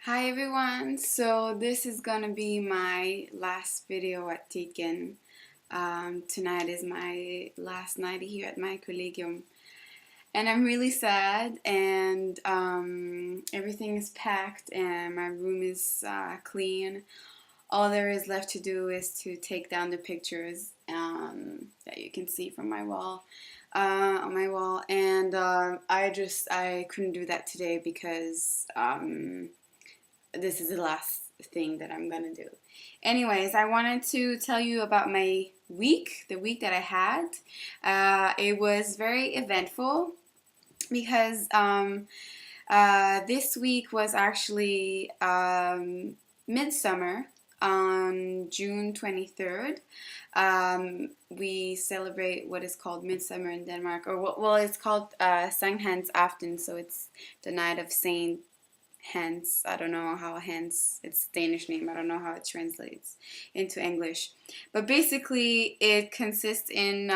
Hi everyone, so this is gonna be my last video at Tietgen. Tonight is my last night here at my collegium and I'm really sad and everything is packed and my room is clean. All there is left to do is to take down the pictures that you can see from my wall, on my wall, and I couldn't do that today because this is the last thing that I'm gonna do. Anyways, I wanted to tell you about my week, the week that I had. It was very eventful because this week was actually midsummer on June 23rd. We celebrate what is called midsummer in Denmark, or well, it's called Sankt Hans Aften, so it's the night of Saint Hence, I don't know how hence, it's Danish name, I don't know how it translates into English. But basically it consists in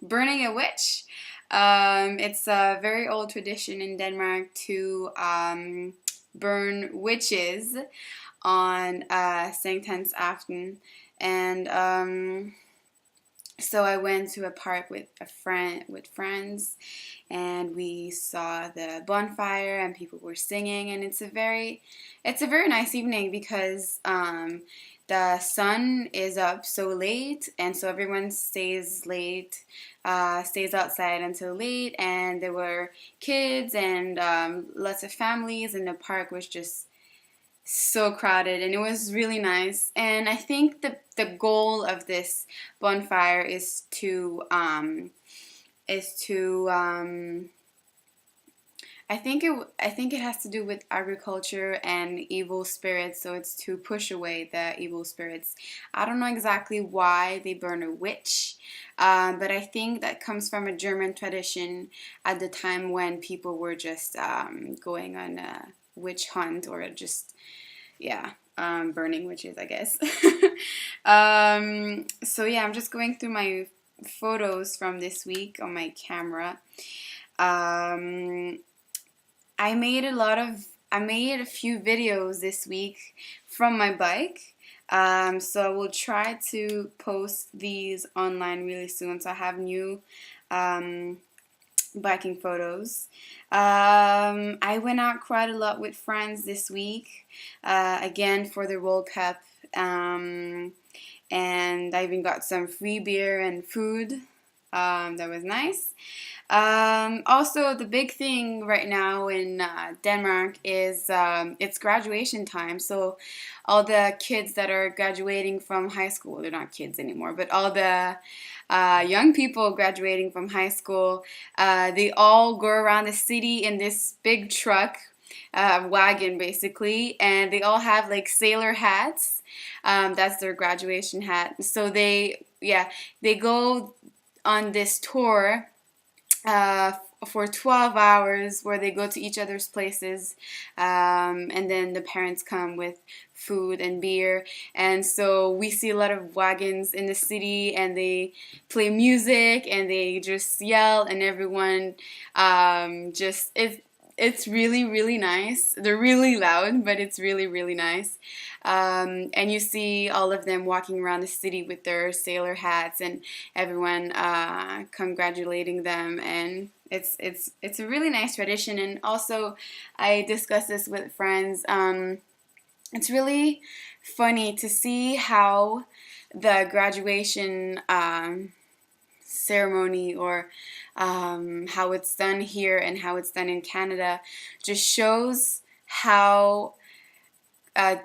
burning a witch. It's a very old tradition in Denmark to burn witches on Sankt Hans Aften. And so I went to a park with friends, and we saw the bonfire, and people were singing, and it's a very nice evening because the sun is up so late, and so everyone stays outside until late, and there were kids and lots of families, and the park was just so crowded, and it was really nice. And I think the goal of this bonfire is to I think it has to do with agriculture and evil spirits, so it's to push away the evil spirits. I don't know exactly why they burn a witch, but I think that comes from a German tradition at the time when people were just going on a witch hunt, or just, yeah, burning witches, I guess. So yeah, I'm just going through my photos from this week on my camera. I made a few videos this week from my bike. So I will try to post these online really soon. So I have new biking photos. I went out quite a lot with friends this week, again for the World Cup, and I even got some free beer and food. That was nice. Also, the big thing right now in Denmark is it's graduation time. So all the kids that are graduating from high school, they're not kids anymore, but all the young people graduating from high school, they all go around the city in this big truck, wagon basically, and they all have like sailor hats. That's their graduation hat. So they go on this tour for 12 hours where they go to each other's places, and then the parents come with food and beer, and so we see a lot of wagons in the city, and they play music and they just yell, and everyone just it's really nice. They're really loud, but it's really nice. And you see all of them walking around the city with their sailor hats, and everyone congratulating them, and it's a really nice tradition. And also, I discussed this with friends. It's really funny to see how the graduation ceremony, or how it's done here and how it's done in Canada, just shows how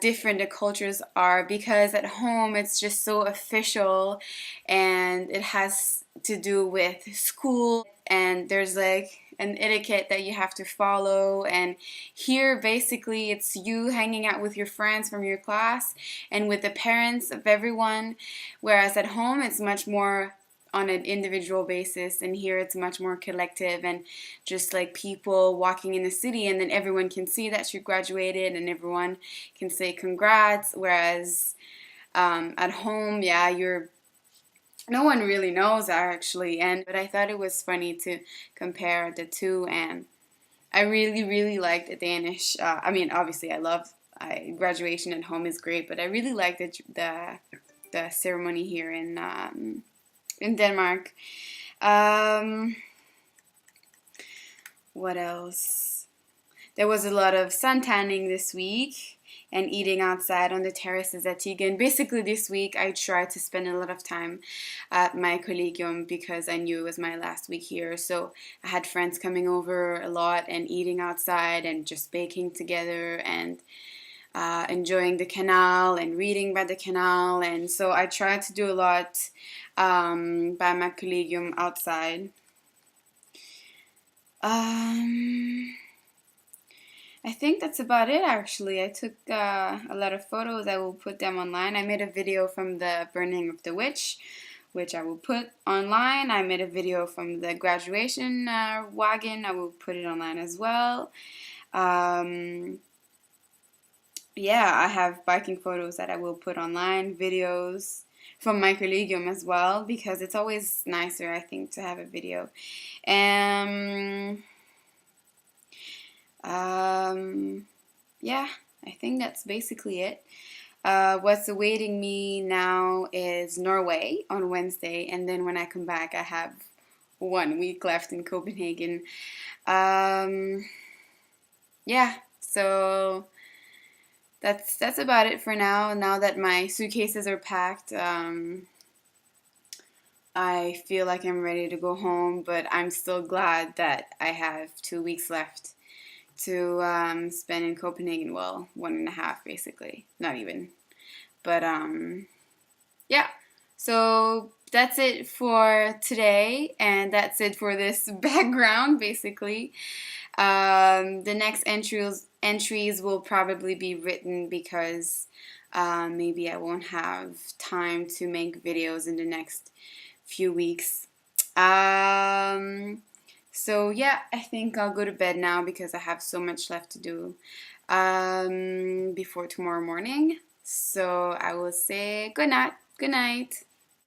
different the cultures are, because at home it's just so official and it has to do with school, and there's like an etiquette that you have to follow, and here basically it's you hanging out with your friends from your class and with the parents of everyone, whereas at home it's much more on an individual basis, and here it's much more collective, and just like people walking in the city, and then everyone can see that you graduated and everyone can say congrats, whereas at home, yeah, no one really knows actually. But I thought it was funny to compare the two, and I really liked the Danish. I mean, obviously I love graduation at home is great, but I really like the ceremony here in Denmark. What else? There was a lot of sun tanning this week and eating outside on the terraces at Tietgen. Basically, this week I tried to spend a lot of time at my collegium because I knew it was my last week here. So I had friends coming over a lot and eating outside and just baking together and enjoying the canal and reading by the canal. And so I tried to do a lot by my collegium outside. I think that's about it actually. I took a lot of photos. I will put them online. I made a video from the burning of the witch, which I will put online. I made a video from the graduation wagon. I will put it online as well. Yeah, I have biking photos that I will put online, videos from my collegium as well, because it's always nicer, I think, to have a video. Yeah, I think that's basically it. What's awaiting me now is Norway on Wednesday, and then when I come back, I have 1 week left in Copenhagen. Yeah, so that's about it for now. Now that my suitcases are packed, I feel like I'm ready to go home, but I'm still glad that I have 2 weeks left to spend in Copenhagen. Well, 1.5 basically, not even. But yeah, so that's it for today, and that's it for this background basically. The next entries will probably be written because maybe I won't have time to make videos in the next few weeks. So yeah, I think I'll go to bed now because I have so much left to do before tomorrow morning. So I will say good night. Good night.